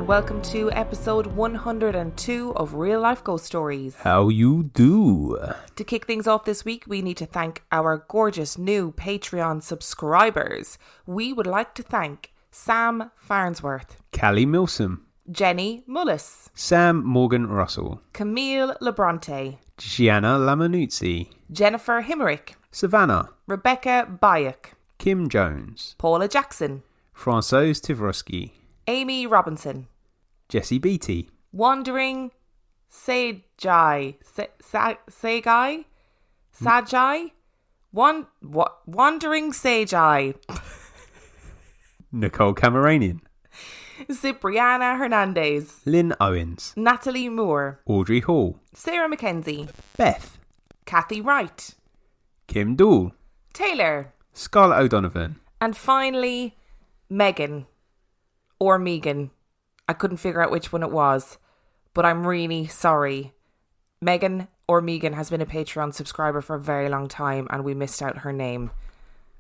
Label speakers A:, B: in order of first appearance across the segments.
A: welcome to episode 102 of Real Life Ghost Stories.
B: How you do?
A: To kick things off this week, we need to thank our gorgeous new Patreon subscribers. We would like to thank Sam Farnsworth,
B: Callie Milsom,
A: Jenny Mullis,
B: Sam Morgan Russell,
A: Camille Labronte,
B: Gianna Lamanuzzi,
A: Jennifer Himmerich,
B: Savannah,
A: Rebecca Bayek,
B: Kim Jones,
A: Paula Jackson,
B: Francoise Tivroski,
A: Amy Robinson,
B: Jessie Beattie,
A: Wandering Sajai, Wandering Sajai,
B: Nicole Cameranian,
A: Cipriana Hernandez,
B: Lynn Owens,
A: Natalie Moore,
B: Audrey Hall,
A: Sarah McKenzie,
B: Beth,
A: Kathy Wright,
B: Kim Dool,
A: Taylor,
B: Scarlett O'Donovan,
A: and finally Megan. Or Megan. I couldn't figure out which one it was, but I'm really sorry. Megan or Megan has been a Patreon subscriber for a very long time and we missed out her name.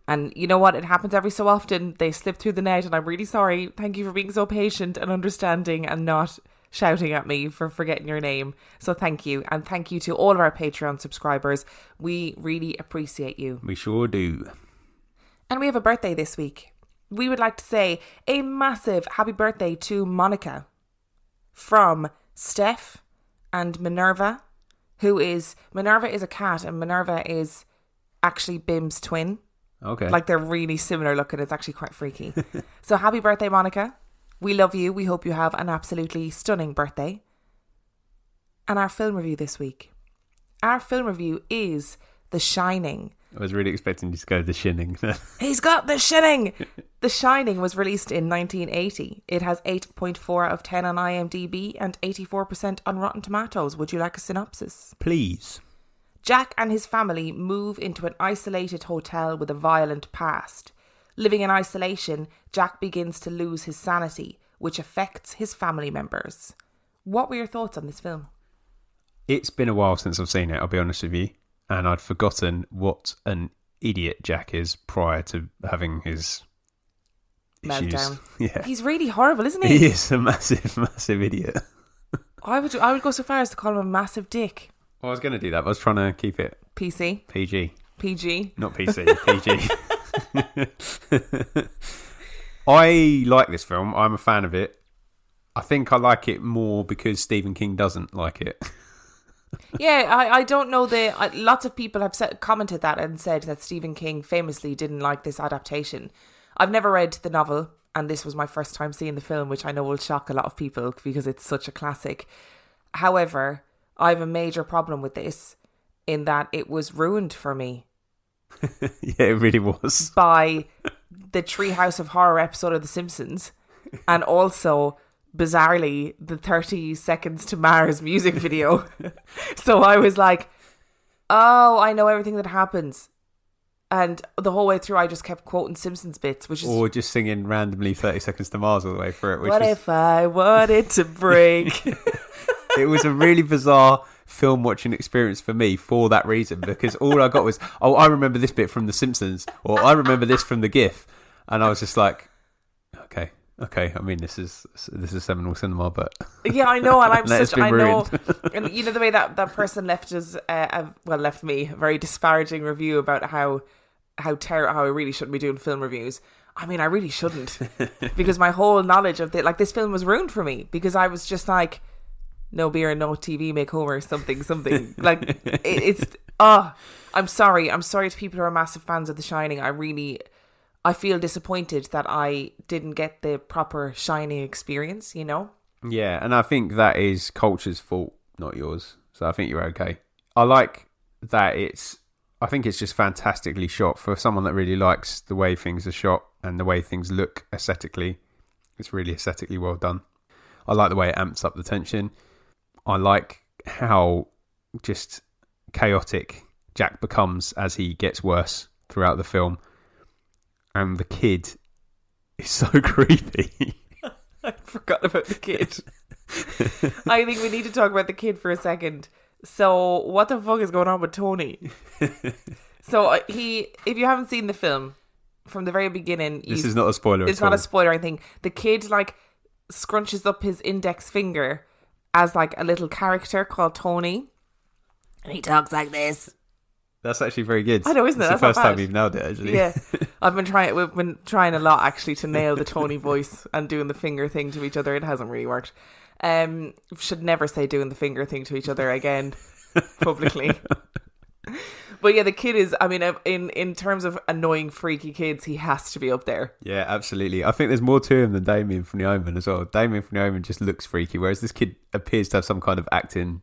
A: And you know what? It happens every so often. They slip through the net and I'm really sorry. Thank you for being so patient and understanding and not shouting at me for forgetting your name. So thank you. And thank you to all of our Patreon subscribers. We really appreciate you.
B: We sure do.
A: And we have a birthday this week. We would like to say a massive happy birthday to Monica from Steph and Minerva, Minerva is a cat and Minerva is actually Bim's twin.
B: Okay.
A: Like they're really similar looking. It's actually quite freaky. So happy birthday, Monica. We love you. We hope you have an absolutely stunning birthday. And our film review this week. Our film review is The Shining.
B: I was really expecting you to go The Shining.
A: He's got The Shining! The Shining was released in 1980. It has 8.4 out of 10 on IMDb and 84% on Rotten Tomatoes. Would you like a synopsis?
B: Please.
A: Jack and his family move into an isolated hotel with a violent past. Living in isolation, Jack begins to lose his sanity, which affects his family members. What were your thoughts on this film?
B: It's been a while since I've seen it, I'll be honest with you. And I'd forgotten what an idiot Jack is prior to having his issues.
A: Meltdown.
B: Yeah.
A: He's really horrible, isn't he?
B: He is a massive, massive idiot.
A: I would go so far as to call him a massive dick.
B: Well, I was going to do that, but I was trying to keep it
A: PC.
B: PG.
A: PG.
B: Not PC, PG. I like this film. I'm a fan of it. I think I like it more because Stephen King doesn't like it.
A: Yeah, I don't know lots of people have commented that and said that Stephen King famously didn't like this adaptation. I've never read the novel and this was my first time seeing the film, which I know will shock a lot of people because it's such a classic. However, I have a major problem with this in that it was ruined for me.
B: Yeah, it really was.
A: By the Treehouse of Horror episode of The Simpsons and also bizarrely the 30 Seconds to Mars music video. So I was like, oh, I know everything that happens. And the whole way through I just kept quoting Simpsons bits, which is...
B: Or just singing randomly 30 Seconds to Mars all the way through it.
A: What if I wanted to break?
B: It was a really bizarre film watching experience for me for that reason, because all I got was, oh, I remember this bit from The Simpsons, or I remember this from The GIF. And I was just like, okay. I mean, this is seminal cinema, but
A: yeah, I know, and I'm such. I know,
B: ruined.
A: and you know the way that person left us, left me a very disparaging review about how I really shouldn't be doing film reviews. I mean, I really shouldn't, because my whole knowledge of this film was ruined for me because I was just like, no beer, no TV, make Homer, something. Like I'm sorry to people who are massive fans of The Shining. I feel disappointed that I didn't get the proper Shining experience, you know?
B: Yeah, and I think that is culture's fault, not yours. So I think you're okay. I like that I think it's just fantastically shot for someone that really likes the way things are shot and the way things look aesthetically. It's really aesthetically well done. I like the way it amps up the tension. I like how just chaotic Jack becomes as he gets worse throughout the film. And the kid is so creepy.
A: I forgot about the kid. I think we need to talk about the kid for a second. So, what the fuck is going on with Tony? So, if you haven't seen the film, from the very beginning...
B: This is not a spoiler
A: It's not a spoiler or anything. The kid, scrunches up his index finger as like a little character called Tony. And he talks like this.
B: That's actually very good.
A: I know, isn't it?
B: It's
A: That's
B: the first
A: not bad.
B: time you've nailed it, actually.
A: Yeah. We've been trying a lot actually to nail the Tony voice and doing the finger thing to each other. It hasn't really worked. Should never say doing the finger thing to each other again publicly. But yeah, the kid is, I mean, in terms of annoying, freaky kids, he has to be up there.
B: Yeah, absolutely. I think there's more to him than Damien from The Omen as well. Damien from The Omen just looks freaky, whereas this kid appears to have some kind of acting.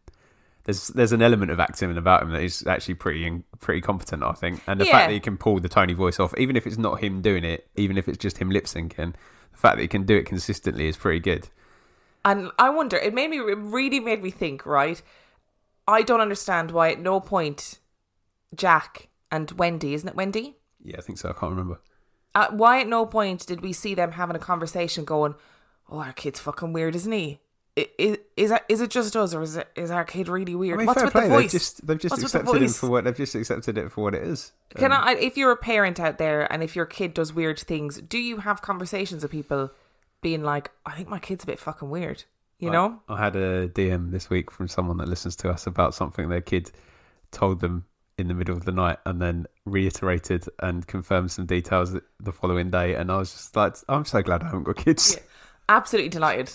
B: There's an element of acting about him that is actually pretty competent, I think. And the fact that he can pull the Tony voice off, even if it's not him doing it, even if it's just him lip syncing, the fact that he can do it consistently is pretty good.
A: And I wonder, it really made me think, right? I don't understand why at no point Jack and Wendy, isn't it Wendy?
B: Yeah, I think so. I can't remember.
A: Why at no point did we see them having a conversation going, oh, our kid's fucking weird, isn't he? Is it just us, or is our kid really weird?
B: I mean,
A: What's
B: fair
A: with
B: play.
A: the voice?
B: They've just accepted him for what they've just accepted it for what it is.
A: If you're a parent out there and if your kid does weird things, do you have conversations with people being like, I think my kid's a bit fucking weird, you know?
B: I had a DM this week from someone that listens to us about something their kid told them in the middle of the night and then reiterated and confirmed some details the following day, and I was just like, I'm so glad I haven't got kids.
A: Yeah, absolutely delighted.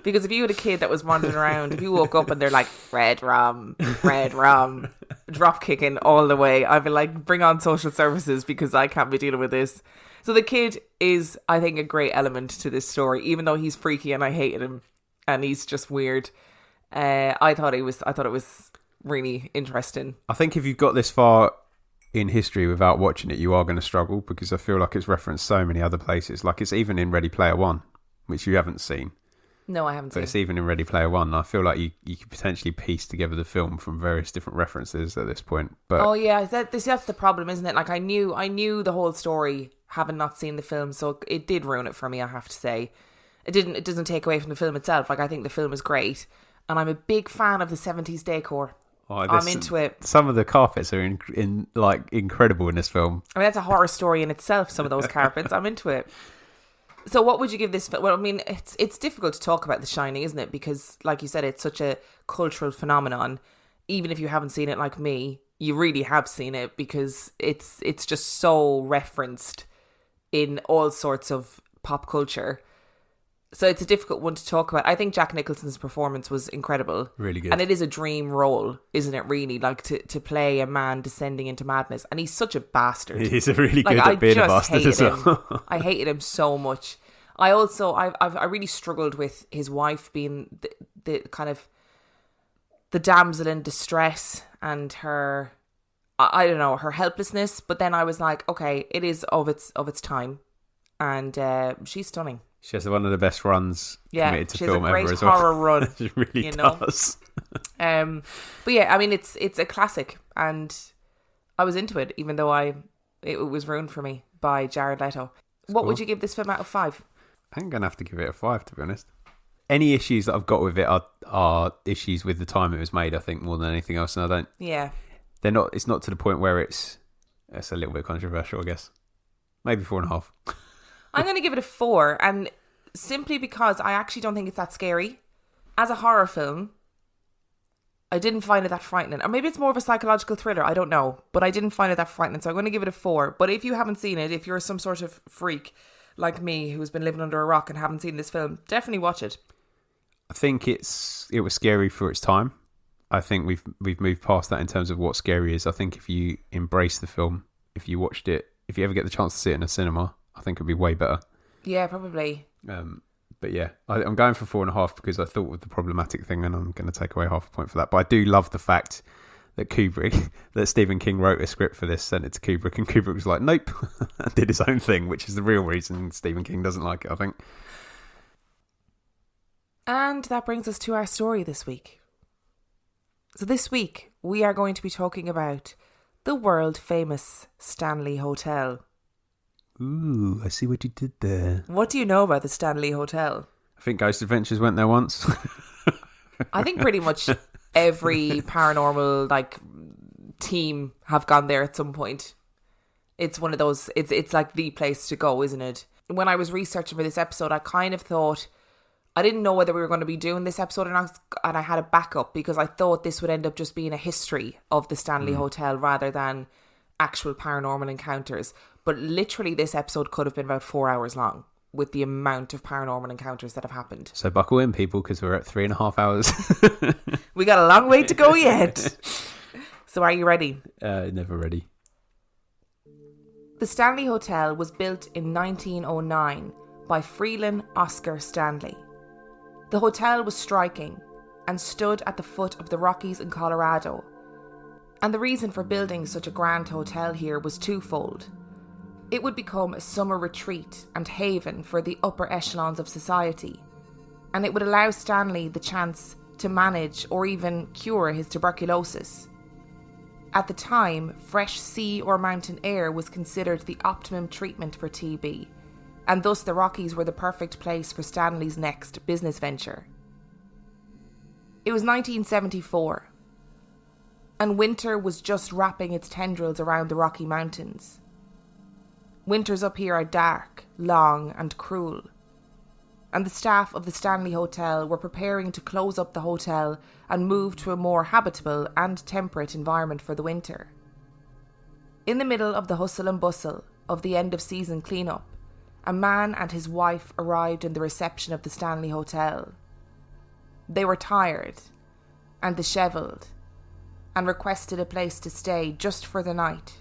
A: Because if you had a kid that was wandering around, if you woke up and they're like, red rum, drop kicking all the way, I'd be like, bring on social services because I can't be dealing with this. So the kid is, I think, a great element to this story, even though he's freaky and I hated him and he's just weird. I thought it was really interesting.
B: I think if you've got this far in history without watching it, you are going to struggle, because I feel like it's referenced so many other places. Like, it's even in Ready Player One, which you haven't seen.
A: No, I haven't seen.
B: But it's even in Ready Player One. I feel like you could potentially piece together the film from various different references at this point. But
A: oh yeah, that's the problem, isn't it? Like I knew the whole story, having not seen the film, so it did ruin it for me, I have to say. It doesn't take away from the film itself. Like, I think the film is great, and I'm a big fan of the 70s decor. I'm into it.
B: Some of the carpets are incredible in this film.
A: I mean, that's a horror story in itself, some of those carpets. I'm into it. So what would you give this film? Well, I mean, it's difficult to talk about The Shining, isn't it? Because, like you said, it's such a cultural phenomenon. Even if you haven't seen it like me, you really have seen it, because it's just so referenced in all sorts of pop culture. So it's a difficult one to talk about. I think Jack Nicholson's performance was incredible.
B: Really good.
A: And it is a dream role, isn't it, really? Like, to play a man descending into madness. And he's such a bastard.
B: He's a really good at being a bastard as well.
A: I hated him so much. I really struggled with his wife being the kind of the damsel in distress and her, I don't know, her helplessness. But then I was like, okay, it is of its time. And she's stunning.
B: She has one of the best runs committed to film ever as well.
A: She has a great horror run.
B: She really does.
A: But yeah, I mean, it's a classic, and I was into it, even though it was ruined for me by Jared Leto. What would you give this film out of 5?
B: I'm going to have to give it a 5, to be honest. Any issues that I've got with it are issues with the time it was made, I think, more than anything else. And I don't...
A: Yeah.
B: It's not to the point where it's a little bit controversial, I guess. Maybe 4.5.
A: I'm going to give it a 4, and simply because I actually don't think it's that scary. As a horror film, I didn't find it that frightening. Or maybe it's more of a psychological thriller, I don't know. But I didn't find it that frightening, so I'm going to give it a 4. But if you haven't seen it, if you're some sort of freak like me who's been living under a rock and haven't seen this film, definitely watch it.
B: I think it was scary for its time. I think we've moved past that in terms of what scary is. I think if you embrace the film, if you watched it, if you ever get the chance to see it in a cinema, I think it'd be way better. Yeah,
A: probably.
B: But yeah, I'm going for 4.5 because I thought of the problematic thing, and I'm going to take away half a point for that. But I do love the fact that that Stephen King wrote a script for this, sent it to Kubrick, and Kubrick was like, nope, and did his own thing, which is the real reason Stephen King doesn't like it, I think.
A: And that brings us to our story this week. So this week, we are going to be talking about the world-famous Stanley Hotel.
B: Ooh, I see what you did there.
A: What do you know about the Stanley Hotel?
B: I think Ghost Adventures went there once.
A: I think pretty much every paranormal team have gone there at some point. It's one of those, it's like the place to go, isn't it? When I was researching for this episode, I kind of thought, I didn't know whether we were going to be doing this episode or not, and I had a backup because I thought this would end up just being a history of the Stanley Hotel rather than actual paranormal encounters. But literally this episode could have been about 4 hours long with the amount of paranormal encounters that have happened.
B: So buckle in, people, because we're at 3.5 hours.
A: We got a long way to go yet. So are you ready?
B: Never ready.
A: The Stanley Hotel was built in 1909 by Freelan Oscar Stanley. The hotel was striking and stood at the foot of the Rockies in Colorado. And the reason for building such a grand hotel here was twofold. It would become a summer retreat and haven for the upper echelons of society, and it would allow Stanley the chance to manage or even cure his tuberculosis. At the time, fresh sea or mountain air was considered the optimum treatment for TB, and thus the Rockies were the perfect place for Stanley's next business venture. It was 1974, and winter was just wrapping its tendrils around the Rocky Mountains. Winters up here are dark, long and cruel, and the staff of the Stanley Hotel were preparing to close up the hotel and move to a more habitable and temperate environment for the winter. In the middle of the hustle and bustle of the end of season cleanup, a man and his wife arrived in the reception of the Stanley Hotel. They were tired and dishevelled and requested a place to stay just for the night.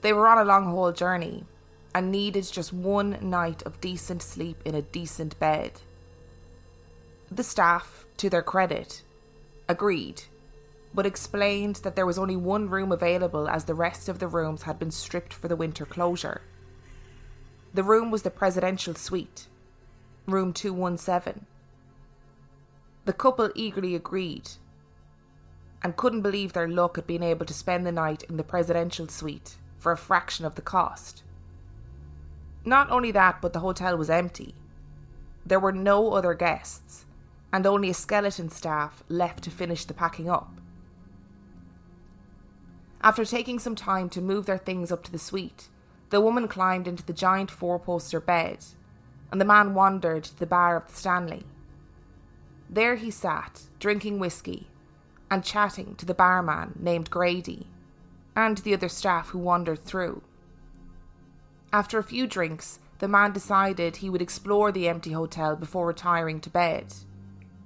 A: They were on a long haul journey and needed just one night of decent sleep in a decent bed. The staff, to their credit, agreed, but explained that there was only one room available as the rest of the rooms had been stripped for the winter closure. The room was the presidential suite, room 217. The couple eagerly agreed and couldn't believe their luck at being able to spend the night in the presidential suite for a fraction of the cost. Not only that, but the hotel was empty. There were no other guests, and only a skeleton staff left to finish the packing up. After taking some time to move their things up to the suite, the woman climbed into the giant four-poster bed, and the man wandered to the bar of the Stanley. There he sat, drinking whiskey, and chatting to the barman named Grady, and the other staff who wandered through. After a few drinks, the man decided he would explore the empty hotel before retiring to bed,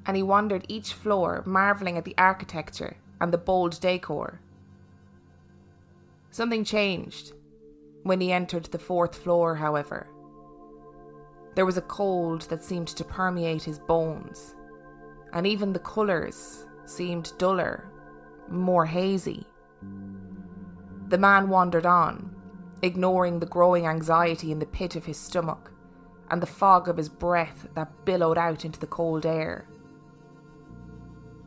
A: and he wandered each floor, marvelling at the architecture and the bold decor. Something changed when he entered the 4th floor, however. There was a cold that seemed to permeate his bones, and even the colours seemed duller, more hazy. The man wandered on, ignoring the growing anxiety in the pit of his stomach and the fog of his breath that billowed out into the cold air.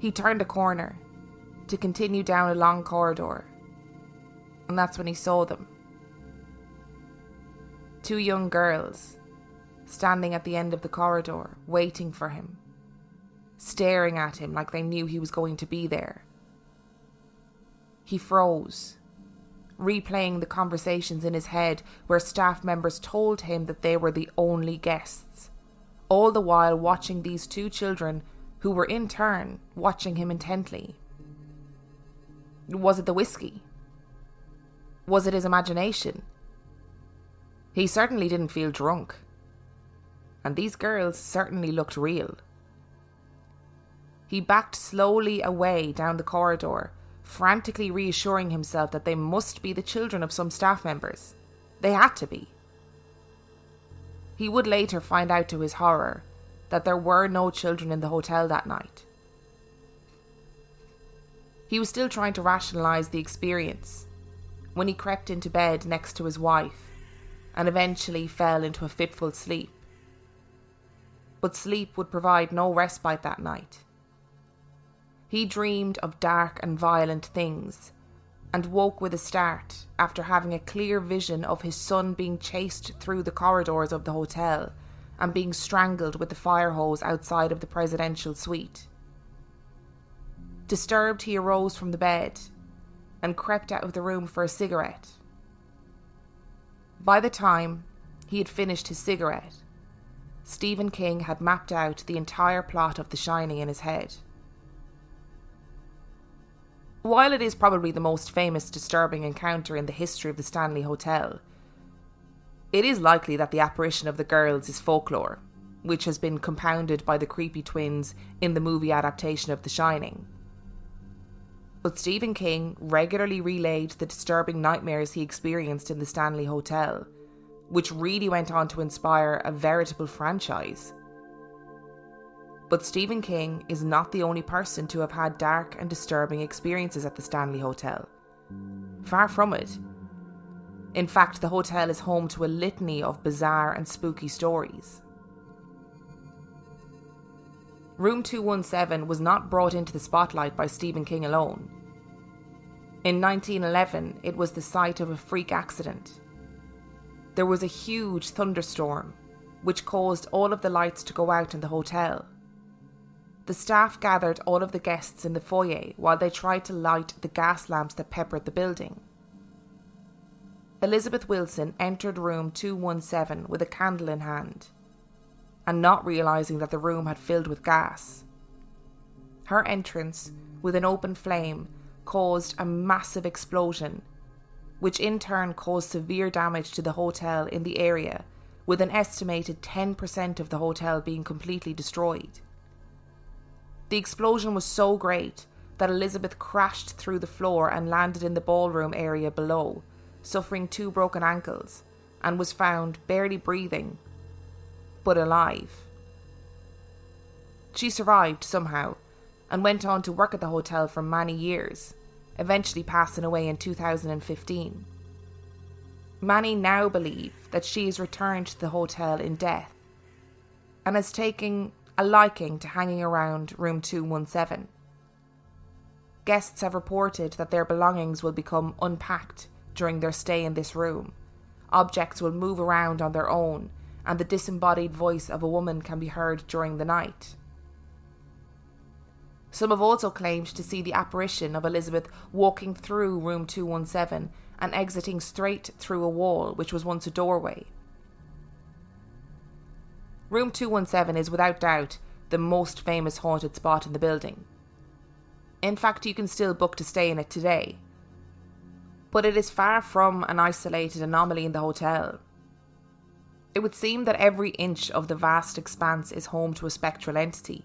A: He turned a corner to continue down a long corridor, and that's when he saw them. 2 young girls, standing at the end of the corridor, waiting for him, staring at him like they knew he was going to be there. He froze, replaying the conversations in his head where staff members told him that they were the only guests, all the while watching these 2 children who were in turn watching him intently. Was it the whiskey? Was it his imagination? He certainly didn't feel drunk, and these girls certainly looked real. He backed slowly away down the corridor, frantically reassuring himself that they must be the children of some staff members. They had to be. He would later find out to his horror that there were no children in the hotel that night. He was still trying to rationalise the experience when he crept into bed next to his wife and eventually fell into a fitful sleep. But sleep would provide no respite that night. He dreamed of dark and violent things and woke with a start after having a clear vision of his son being chased through the corridors of the hotel and being strangled with the fire hose outside of the presidential suite. Disturbed, he arose from the bed and crept out of the room for a cigarette. By the time he had finished his cigarette, Stephen King had mapped out the entire plot of The Shining in his head. While it is probably the most famous disturbing encounter in the history of the Stanley Hotel, it is likely that the apparition of the girls is folklore, which has been compounded by the creepy twins in the movie adaptation of The Shining. But Stephen King regularly relayed the disturbing nightmares he experienced in the Stanley Hotel, which really went on to inspire a veritable franchise. But Stephen King is not the only person to have had dark and disturbing experiences at the Stanley Hotel. Far from it. In fact, the hotel is home to a litany of bizarre and spooky stories. Room 217 was not brought into the spotlight by Stephen King alone. In 1911, it was the site of a freak accident. There was a huge thunderstorm, which caused all of the lights to go out in the hotel. The staff gathered all of the guests in the foyer while they tried to light the gas lamps that peppered the building. Elizabeth Wilson entered room 217 with a candle in hand, and not realising that the room had filled with gas. Her entrance, with an open flame, caused a massive explosion, which in turn caused severe damage to the hotel in the area, with an estimated 10% of the hotel being completely destroyed. The explosion was so great that Elizabeth crashed through the floor and landed in the ballroom area below, suffering 2 broken ankles, and was found barely breathing, but alive. She survived somehow, and went on to work at the hotel for many years, eventually passing away in 2015. Many now believe that she has returned to the hotel in death, and is taking a liking to hanging around room 217. Guests have reported that their belongings will become unpacked during their stay in this room. Objects will move around on their own, and the disembodied voice of a woman can be heard during the night. Some have also claimed to see the apparition of Elizabeth walking through room 217 and exiting straight through a wall which was once a doorway. Room 217 is without doubt the most famous haunted spot in the building. In fact, you can still book to stay in it today. But it is far from an isolated anomaly in the hotel. It would seem that every inch of the vast expanse is home to a spectral entity.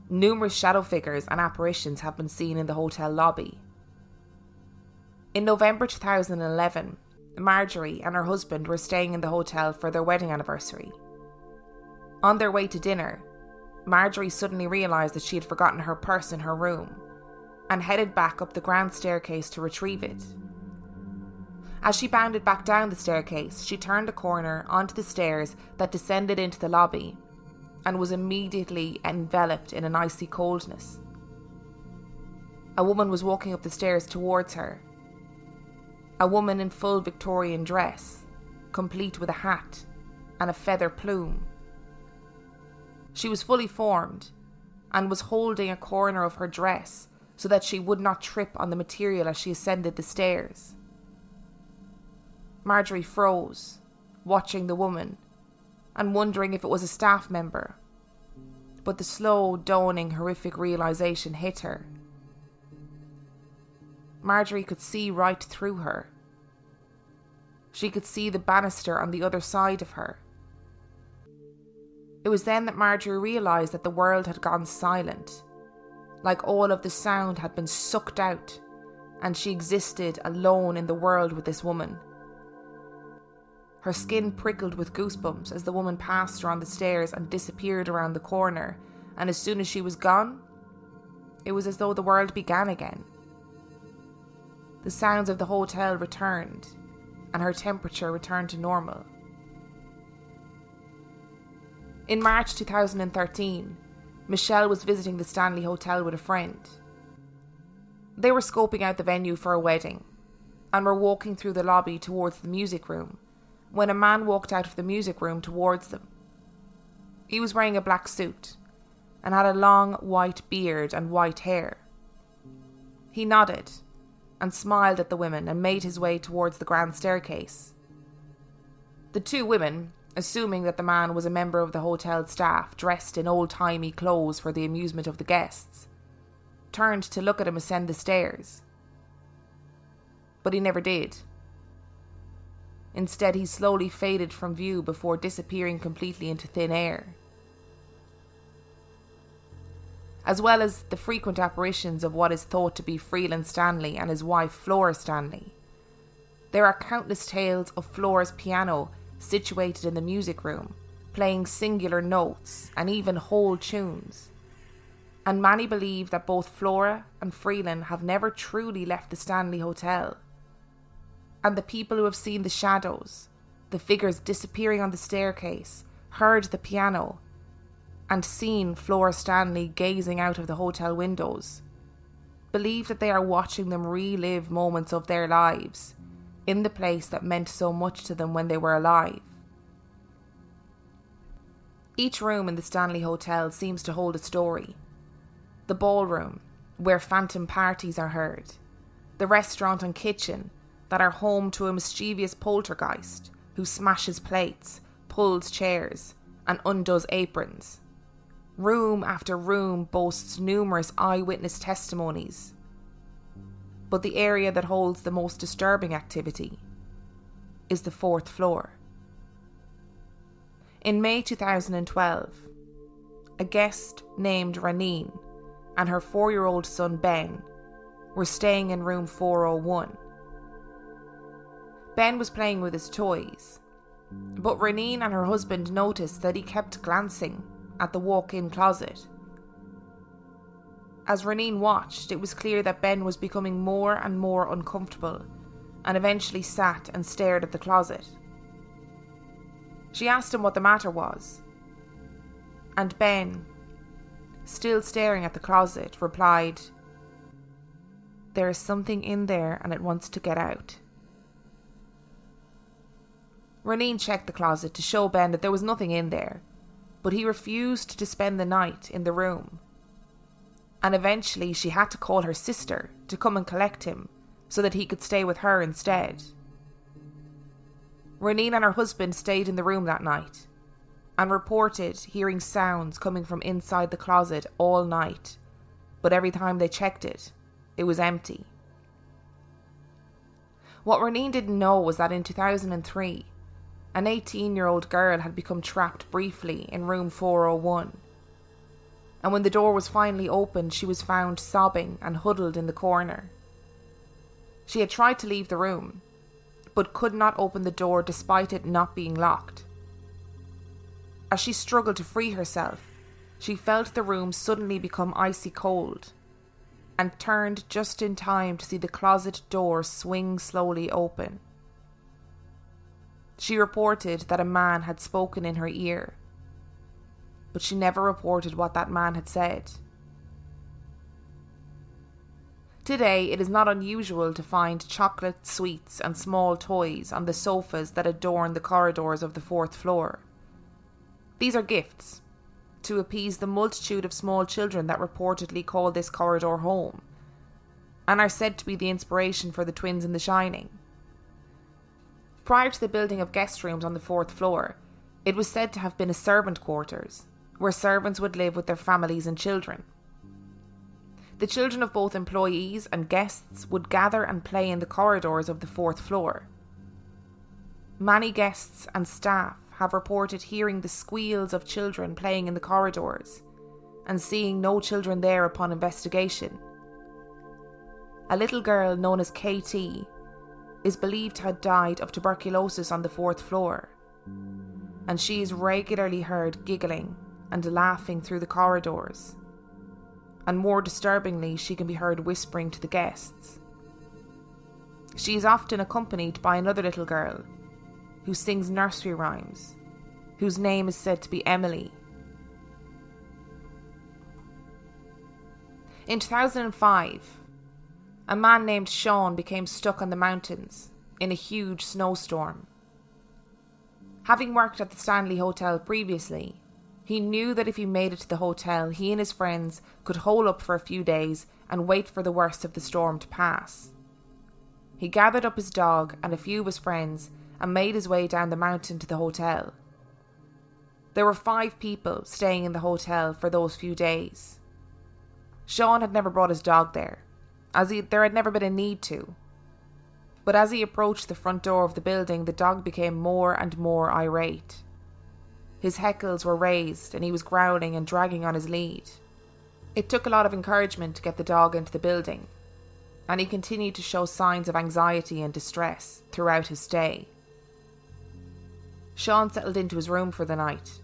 A: Numerous shadow figures and apparitions have been seen in the hotel lobby. In November 2011, Marjorie and her husband were staying in the hotel for their wedding anniversary. On their way to dinner, Marjorie suddenly realised that she had forgotten her purse in her room and headed back up the grand staircase to retrieve it. As she bounded back down the staircase, she turned a corner onto the stairs that descended into the lobby and was immediately enveloped in an icy coldness. A woman was walking up the stairs towards her. A woman in full Victorian dress, complete with a hat and a feather plume. She was fully formed and was holding a corner of her dress so that she would not trip on the material as she ascended the stairs. Marjorie froze, watching the woman and wondering if it was a staff member. But the slow, dawning, horrific realisation hit her. Marjorie could see right through her. She could see the banister on the other side of her. It was then that Marjorie realised that the world had gone silent, like all of the sound had been sucked out, and she existed alone in the world with this woman. Her skin prickled with goosebumps as the woman passed her on the stairs and disappeared around the corner, and as soon as she was gone, it was as though the world began again. The sounds of the hotel returned, and her temperature returned to normal. In March 2013, Michelle was visiting the Stanley Hotel with a friend. They were scoping out the venue for a wedding, and were walking through the lobby towards the music room, when a man walked out of the music room towards them. He was wearing a black suit, and had a long white beard and white hair. He nodded, and smiled at the women and made his way towards the grand staircase. The 2 women, assuming that the man was a member of the hotel staff dressed in old-timey clothes for the amusement of the guests, turned to look at him ascend the stairs. But he never did. Instead, he slowly faded from view before disappearing completely into thin air. As well as the frequent apparitions of what is thought to be Freeland Stanley and his wife Flora Stanley, there are countless tales of Flora's piano situated in the music room, playing singular notes and even whole tunes. And many believe that both Flora and Freeland have never truly left the Stanley Hotel. And the people who have seen the shadows, the figures disappearing on the staircase, heard the piano, and seen Flora Stanley gazing out of the hotel windows, believe that they are watching them relive moments of their lives in the place that meant so much to them when they were alive. Each room in the Stanley Hotel seems to hold a story. The ballroom, where phantom parties are heard. The restaurant and kitchen, that are home to a mischievous poltergeist who smashes plates, pulls chairs, and undoes aprons. Room after room boasts numerous eyewitness testimonies. But the area that holds the most disturbing activity is the 4th floor. In May 2012, a guest named Raneen and her 4-year-old son Ben were staying in room 401. Ben was playing with his toys, but Raneen and her husband noticed that he kept glancing at the walk-in closet. As Raneen watched, it was clear that Ben was becoming more and more uncomfortable and eventually sat and stared at the closet. She asked him what the matter was, and Ben, still staring at the closet, replied, "There is something in there and it wants to get out." Raneen checked the closet to show Ben that there was nothing in there, but he refused to spend the night in the room. And eventually she had to call her sister to come and collect him so that he could stay with her instead. Raneen and her husband stayed in the room that night and reported hearing sounds coming from inside the closet all night, but every time they checked it, it was empty. What Raneen didn't know was that in 2003, an 18-year-old girl had become trapped briefly in room 401. And when the door was finally opened, she was found sobbing and huddled in the corner. She had tried to leave the room, but could not open the door despite it not being locked. As she struggled to free herself, she felt the room suddenly become icy cold, and turned just in time to see the closet door swing slowly open. She reported that a man had spoken in her ear, but she never reported what that man had said. Today, it is not unusual to find chocolate, sweets and small toys on the sofas that adorn the corridors of the 4th floor. These are gifts to appease the multitude of small children that reportedly call this corridor home, and are said to be the inspiration for the twins in The Shining. Prior to the building of guest rooms on the 4th floor, it was said to have been a servant quarters, where servants would live with their families and children. The children of both employees and guests would gather and play in the corridors of the 4th floor. Many guests and staff have reported hearing the squeals of children playing in the corridors and seeing no children there upon investigation. A little girl known as KT is believed to have died of tuberculosis on the 4th floor, and she is regularly heard giggling and laughing through the corridors. And more disturbingly, she can be heard whispering to the guests. She is often accompanied by another little girl who sings nursery rhymes, whose name is said to be Emily. In 2005, a man named Sean became stuck on the mountains in a huge snowstorm. Having worked at the Stanley Hotel previously, he knew that if he made it to the hotel, he and his friends could hole up for a few days and wait for the worst of the storm to pass. He gathered up his dog and a few of his friends and made his way down the mountain to the hotel, There were 5 people staying in the hotel for those few days. Sean had never brought his dog there, there had never been a need to. But as he approached the front door of the building, the dog became more and more irate. His heckles were raised and he was growling and dragging on his lead. It took a lot of encouragement to get the dog into the building, and he continued to show signs of anxiety and distress throughout his stay. Sean settled into his room for the night,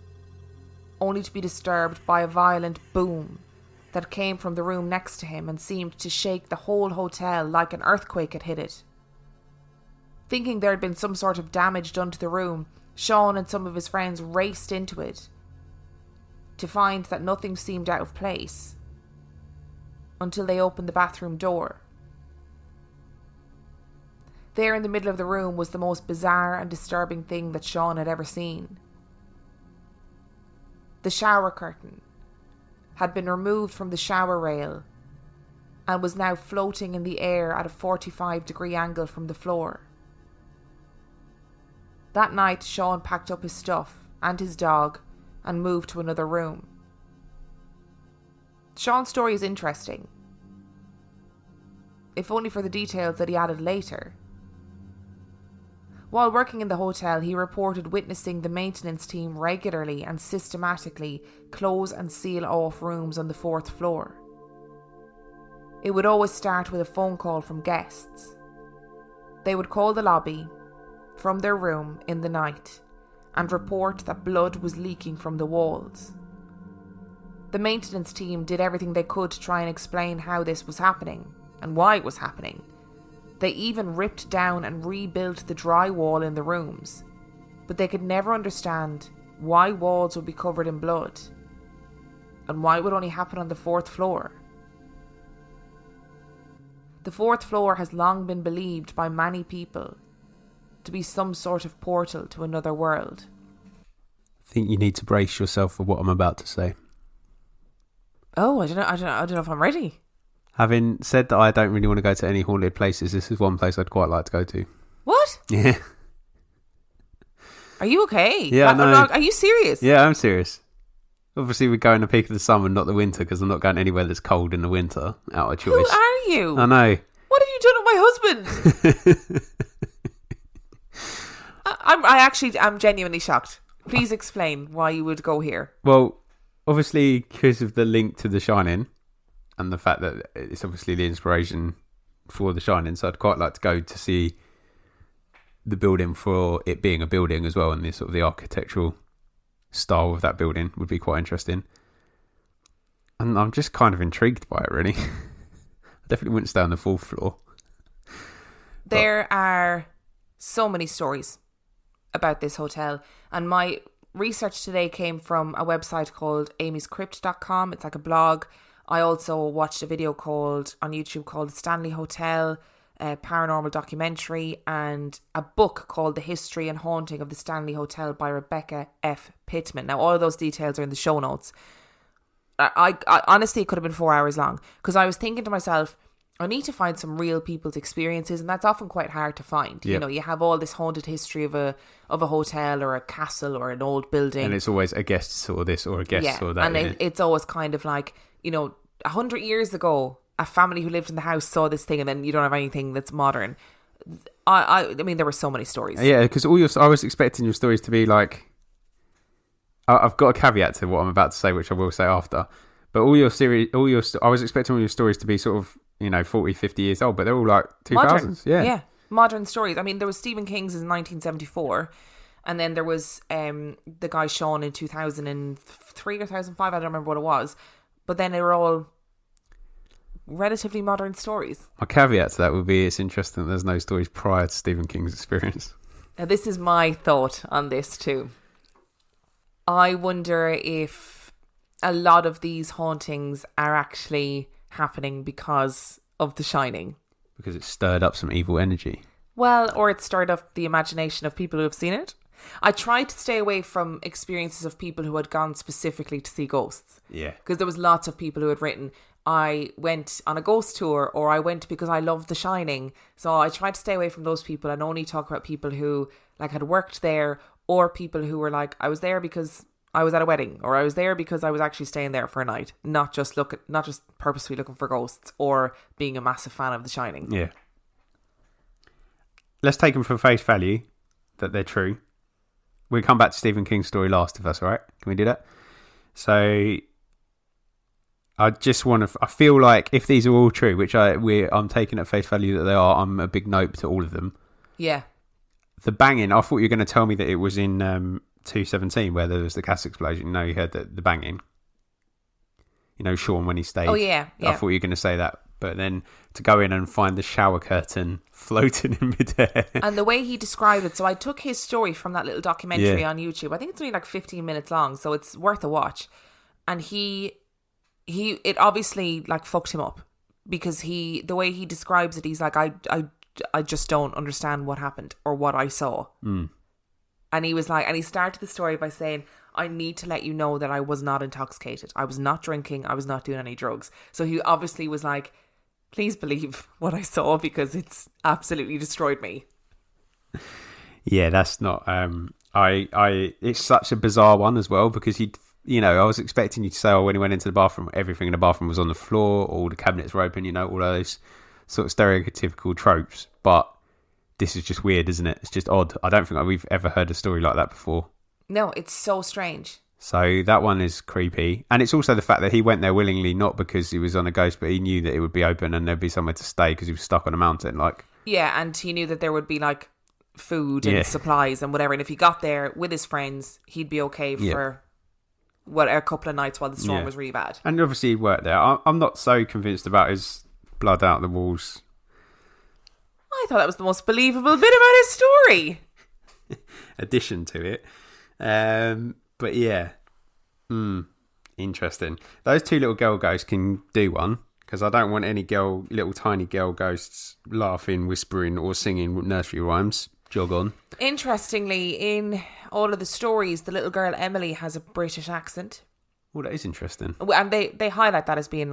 A: only to be disturbed by a violent boom that came from the room next to him and seemed to shake the whole hotel like an earthquake had hit it. Thinking there had been some sort of damage done to the room, Sean and some of his friends raced into it to find that nothing seemed out of place until they opened the bathroom door. There in the middle of the room was the most bizarre and disturbing thing that Sean had ever seen. The shower curtain had been removed from the shower rail and was now floating in the air at a 45-degree angle from the floor. That night, Sean packed up his stuff and his dog and moved to another room. Sean's story is interesting, if only for the details that he added later. While working in the hotel, he reported witnessing the maintenance team regularly and systematically close and seal off rooms on the 4th floor. It would always start with a phone call from guests. They would call the lobby from their room in the night and report that blood was leaking from the walls. The maintenance team did everything they could to try and explain how this was happening and why it was happening. They even ripped down and rebuilt the drywall in the rooms, but they could never understand why walls would be covered in blood and why it would only happen on the 4th floor. The 4th floor has long been believed by many people to be some sort of portal to another world.
B: I think you need to brace yourself for what I'm about to say.
A: Oh, I don't know if I'm ready.
B: Having said that I don't really want to go to any haunted places, this is one place I'd quite like to go to.
A: What?
B: Yeah.
A: Are you okay?
B: Yeah, no.
A: Are you serious?
B: Yeah, I'm serious. Obviously, we're going to peak of the summer, not the winter, because I'm not going anywhere that's cold in the winter, out of choice.
A: Who are you?
B: I know.
A: What have you done with my husband? I'm genuinely shocked. Please explain why you would go here.
B: Well, obviously, because of the link to The Shining and the fact that it's obviously the inspiration for The Shining, so I'd quite like to go to see the building for it being a building as well, and the sort of the architectural style of that building would be quite interesting. And I'm just kind of intrigued by it, really. I definitely wouldn't stay on the 4th floor.
A: There are so many stories about this hotel, and my research today came from a website called amyscrypt.com. It's like a blog. I also watched a video on YouTube called Stanley Hotel, a paranormal documentary, and a book called The History and Haunting of the Stanley Hotel by Rebecca F. Pittman. Now, all of those details are in the show notes. I honestly, it could have been 4 hours long, because I was thinking to myself, I need to find some real people's experiences, and that's often quite hard to find. Yep. You know, you have all this haunted history of a hotel or a castle or an old building, and
B: it's always a guest saw this or a guest saw that.
A: And it's always kind of like, 100 years ago, a family who lived in the house saw this thing, and then you don't have anything that's modern. I mean, there were so many stories.
B: Yeah, because I was expecting your stories to be like. I've got a caveat to what I'm about to say, which I will say after. But I was expecting all your stories to be sort of 40, 50 years old, but they're all like 2000s. Yeah,
A: modern stories. I mean, there was Stephen King's in 1974, and then there was the guy Sean in 2003 or 2005. I don't remember what it was, but then they were all relatively modern stories.
B: My caveat to that would be it's interesting that there's no stories prior to Stephen King's experience.
A: Now, this is my thought on this too. I wonder if a lot of these hauntings are actually happening because of The Shining.
B: Because it stirred up some evil energy.
A: Well, or it stirred up the imagination of people who have seen it. I tried to stay away from experiences of people who had gone specifically to see ghosts.
B: Yeah.
A: Because there was lots of people who had written, I went on a ghost tour, or I went because I loved The Shining. So I tried to stay away from those people and only talk about people who had worked there, or people who were like, I was there because I was at a wedding, or I was there because I was actually staying there for a night, not just purposefully looking for ghosts or being a massive fan of The Shining.
B: Yeah. Let's take them for face value that they're true. We'll come back to Stephen King's story last, if that's all right. Can we do that? So I just want to. I feel like if these are all true, which I'm taking at face value that they are, I'm a big nope to all of them.
A: Yeah.
B: The banging. I thought you were going to tell me that it was in 217 where there was the gas explosion. No, you heard the banging. You know, Sean when he stayed.
A: Oh yeah.
B: I thought you were going to say that, but then to go in and find the shower curtain floating in midair. And
A: the way he described it. So I took his story from that little documentary on YouTube. I think it's only like 15 minutes long, so it's worth a watch. And it obviously like fucked him up because the way he describes it, he's like, I just don't understand what happened or what I saw. And he was like, and he started the story by saying, I need to let you know that I was not intoxicated. I was not drinking. I was not doing any drugs. So he obviously was like, please believe what I saw because it's absolutely destroyed me.
B: Yeah, that's not, it's such a bizarre one as well because I was expecting you to say, when he went into the bathroom, everything in the bathroom was on the floor, all the cabinets were open, all those sort of stereotypical tropes. But this is just weird, isn't it? It's just odd. I don't think we've ever heard a story like that before.
A: No, it's so strange.
B: So that one is creepy. And it's also the fact that he went there willingly, not because he was on a ghost, but he knew that it would be open and there'd be somewhere to stay because he was stuck on a mountain.
A: Yeah, and he knew that there would be food and supplies and whatever. And if he got there with his friends, he'd be okay for a couple of nights while the storm was really bad. And
B: obviously he worked there. I'm not so convinced about his blood out the walls.
A: I thought that was the most believable bit about his story.
B: Addition to it. But yeah. Interesting. Those two little girl ghosts can do one, because I don't want any little tiny girl ghosts laughing, whispering or singing nursery rhymes. Jog on.
A: Interestingly, in all of the stories, the little girl Emily has a British accent.
B: Well, that is interesting.
A: And they highlight that as being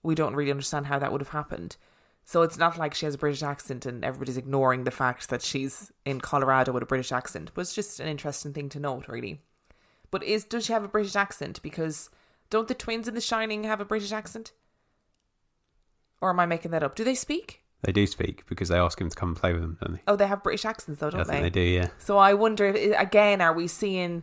A: we don't really understand how that would have happened. So it's not like she has a British accent and everybody's ignoring the fact that she's in Colorado with a British accent. But it's just an interesting thing to note, really. But does she have a British accent? Because don't the twins in The Shining have a British accent? Or am I making that up? Do they speak?
B: They do speak because they ask him to come and play with them, don't they?
A: Oh, they have British accents though, don't they?
B: I think they do, yeah.
A: So I wonder, again, are we seeing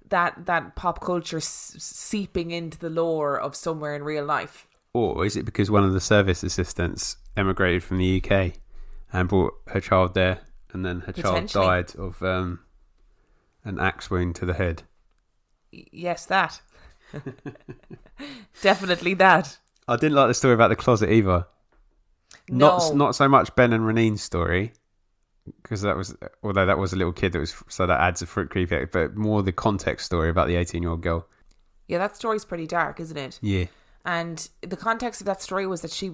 A: that pop culture seeping into the lore of somewhere in real life?
B: Or is it because one of the service assistants emigrated from the UK and brought her child there, and then her child died of an axe wound to the head?
A: Yes, that. Definitely that.
B: I didn't like the story about the closet either.
A: No.
B: Not so much Ben and Reneen's story, because although that was a little kid, so that adds a creepy, but more the context story about the 18-year-old girl.
A: Yeah, that story's pretty dark, isn't it?
B: Yeah.
A: And the context of that story was that she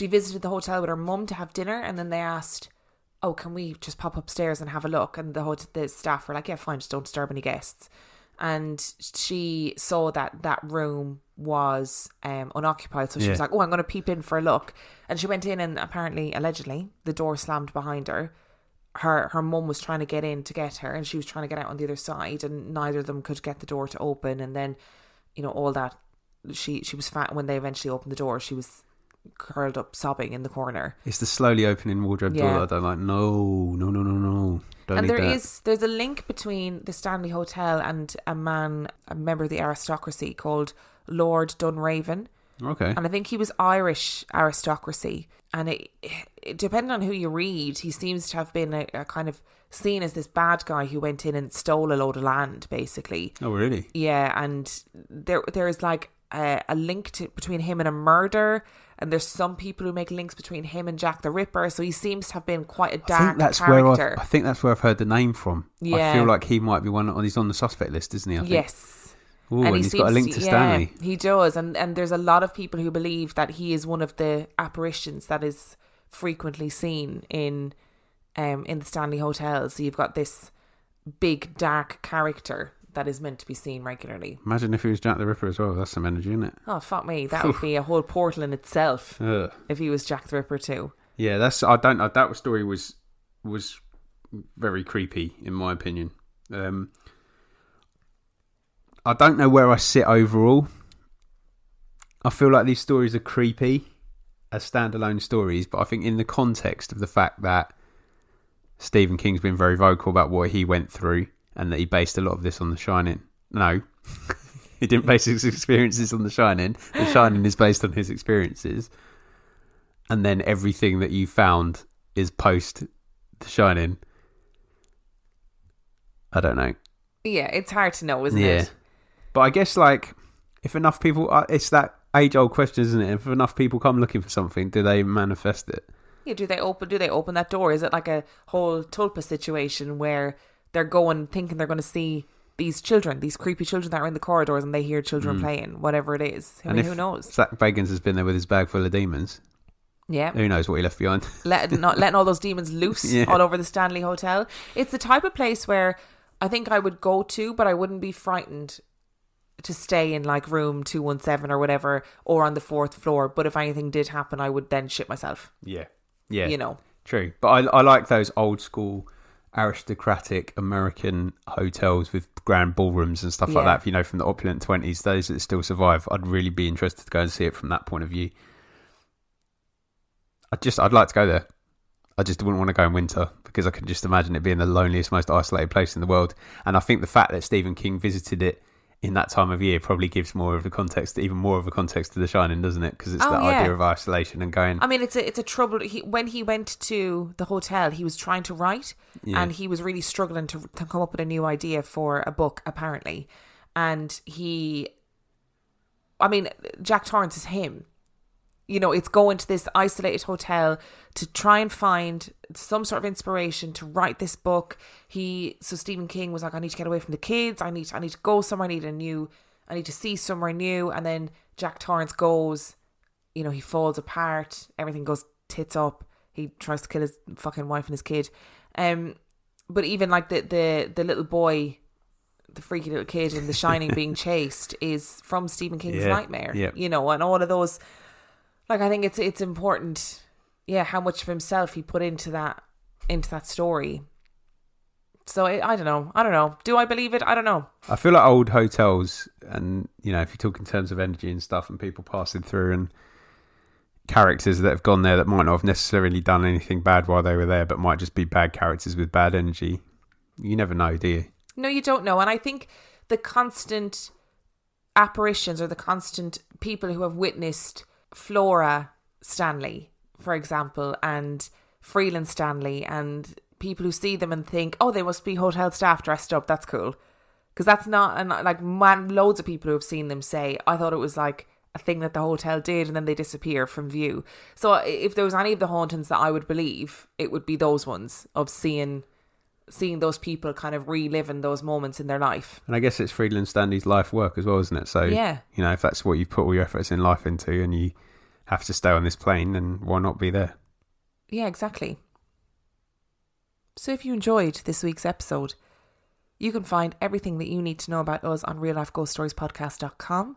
A: visited the hotel with her mum to have dinner, and then they asked, oh, can we just pop upstairs and have a look? And the staff were like, yeah, fine, just don't disturb any guests. And she saw that room was unoccupied, so she was like, oh, I'm going to peep in for a look. And she went in, and apparently, allegedly, the door slammed behind her. Her mum was trying to get in to get her, and she was trying to get out on the other side, and neither of them could get the door to open. And then, all that, she was fat. When they eventually opened the door, she was curled up sobbing in the corner.
B: It's the slowly opening wardrobe door that I don't like. No. Don't
A: and
B: need
A: there's a link between the Stanley Hotel and a member of the aristocracy called Lord Dunraven.
B: Okay.
A: And I think he was Irish aristocracy. And it depending on who you read, he seems to have been a kind of seen as this bad guy who went in and stole a load of land, basically.
B: Oh, really?
A: Yeah, and there is a link between him and a murder, and there's some people who make links between him and Jack the Ripper, so he seems to have been quite a dark character.
B: I think that's where I've heard the name from.
A: Yeah.
B: I feel like he might be he's on the suspect list, isn't he? I think.
A: Yes.
B: Ooh, and he's got a link to Stanley.
A: Yeah, he does, and there's a lot of people who believe that he is one of the apparitions that is frequently seen in the Stanley Hotel. So you've got this big dark character that is meant to be seen regularly.
B: Imagine if he was Jack the Ripper as well. That's some energy, isn't it?
A: Oh, fuck me. That would be a whole portal in itself. If he was Jack the Ripper too.
B: Yeah, I don't know. That story was very creepy, in my opinion. I don't know where I sit overall. I feel like these stories are creepy as standalone stories, but I think in the context of the fact that Stephen King's been very vocal about what he went through and that he based a lot of this on The Shining. No, he didn't base his experiences on The Shining. The Shining is based on his experiences. And then everything that you found is post The Shining. I don't know.
A: Yeah, it's hard to know, isn't it?
B: But I guess, like, if enough people... it's that age-old question, isn't it? If enough people come looking for something, do they manifest it?
A: Yeah, do they open that door? Is it like a whole tulpa situation where they're going thinking they're going to see these children, these creepy children that are in the corridors, and they hear children playing, whatever it is? I mean, who knows?
B: Zach Bagans has been there with his bag full of demons.
A: Yeah.
B: Who knows what he left behind?
A: Letting all those demons loose all over the Stanley Hotel. It's the type of place where I think I would go to, but I wouldn't be frightened to stay in like room 217 or whatever, or on the 4th floor. But if anything did happen, I would then shit myself.
B: Yeah.
A: You know.
B: True. But I like those old school aristocratic American hotels with grand ballrooms and stuff like that, you know, from the opulent 20s, those that still survive. I'd really be interested to go and see it from that point of view. I'd like to go there. I just wouldn't want to go in winter because I can just imagine it being the loneliest, most isolated place in the world. And I think the fact that Stephen King visited it in that time of year probably gives more of a context, even more of a context to The Shining, doesn't it? Because it's that idea of isolation and going...
A: I mean, it's a trouble. When he went to the hotel, he was trying to write and he was really struggling to come up with a new idea for a book, apparently. And Jack Torrance is him. You know, it's going to this isolated hotel to try and find some sort of inspiration to write this book. So Stephen King was like, I need to get away from the kids. I need to go somewhere. I need to see somewhere new. And then Jack Torrance goes, you know, he falls apart. Everything goes tits up. He tries to kill his fucking wife and his kid. But even like the little boy, the freaky little kid in The Shining being chased is from Stephen King's nightmare.
B: Yeah.
A: You know, and all of those. Like, I think it's important, how much of himself he put into that story. So I don't know. Do I believe it? I don't know.
B: I feel like old hotels, and you know, if you talk in terms of energy and stuff, and people passing through, and characters that have gone there that might not have necessarily done anything bad while they were there, but might just be bad characters with bad energy. You never know, do you?
A: No, you don't know. And I think the constant apparitions or the constant people who have witnessed Flora Stanley, for example, and Freeland Stanley, and people who see them and think, oh, they must be hotel staff dressed up, that's cool. Because that's not, and like, loads of people who have seen them say, I thought it was like a thing that the hotel did and then they disappear from view. So if there was any of the hauntings that I would believe, it would be those ones of seeing those people kind of reliving those moments in their life.
B: And I guess it's Freeland Stanley's life work as well, isn't it? So, you know, if that's what you've put all your efforts in life into and you have to stay on this plane, then why not be there?
A: Yeah, exactly. So if you enjoyed this week's episode, you can find everything that you need to know about us on reallifeghoststoriespodcast.com.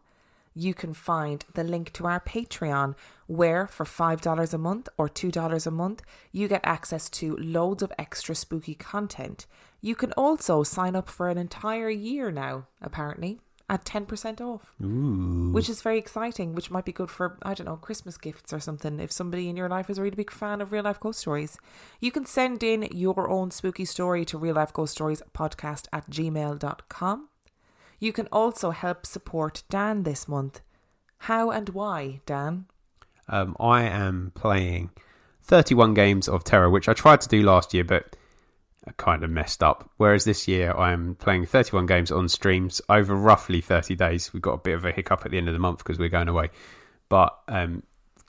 A: You can find the link to our Patreon, where for $5 a month or $2 a month, you get access to loads of extra spooky content. You can also sign up for an entire year now, apparently, at 10% off.
B: Ooh.
A: Which is very exciting, which might be good for, I don't know, Christmas gifts or something, if somebody in your life is a really big fan of Real Life Ghost Stories. You can send in your own spooky story to reallifeghoststoriespodcast@gmail.com. You can also help support Dan this month. How and why, Dan?
B: I am playing 31 games of terror, which I tried to do last year, but I kind of messed up. Whereas this year, I'm playing 31 games on streams over roughly 30 days. We've got a bit of a hiccup at the end of the month because we're going away. But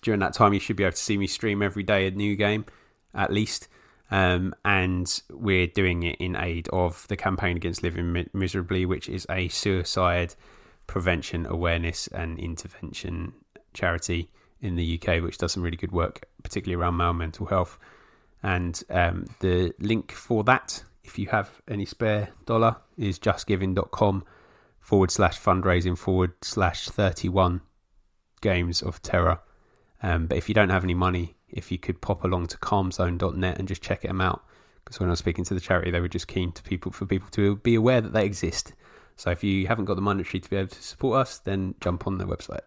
B: during that time, you should be able to see me stream every day a new game, at least. And we're doing it in aid of the Campaign Against Living Miserably, which is a suicide prevention, awareness and intervention charity in the UK, which does some really good work, particularly around male mental health. And the link for that, if you have any spare dollar, is justgiving.com/fundraising/31 games of terror. But if you don't have any money, if you could pop along to calmzone.net and just check them out, because when I was speaking to the charity, they were just keen for people to be aware that they exist. So if you haven't got the monetary to be able to support us, then jump on their website.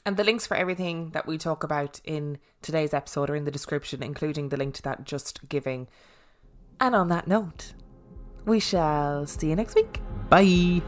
A: And the links for everything that we talk about in today's episode are in the description, including the link to that Just Giving. And on that note, we shall see you next week.
B: Bye.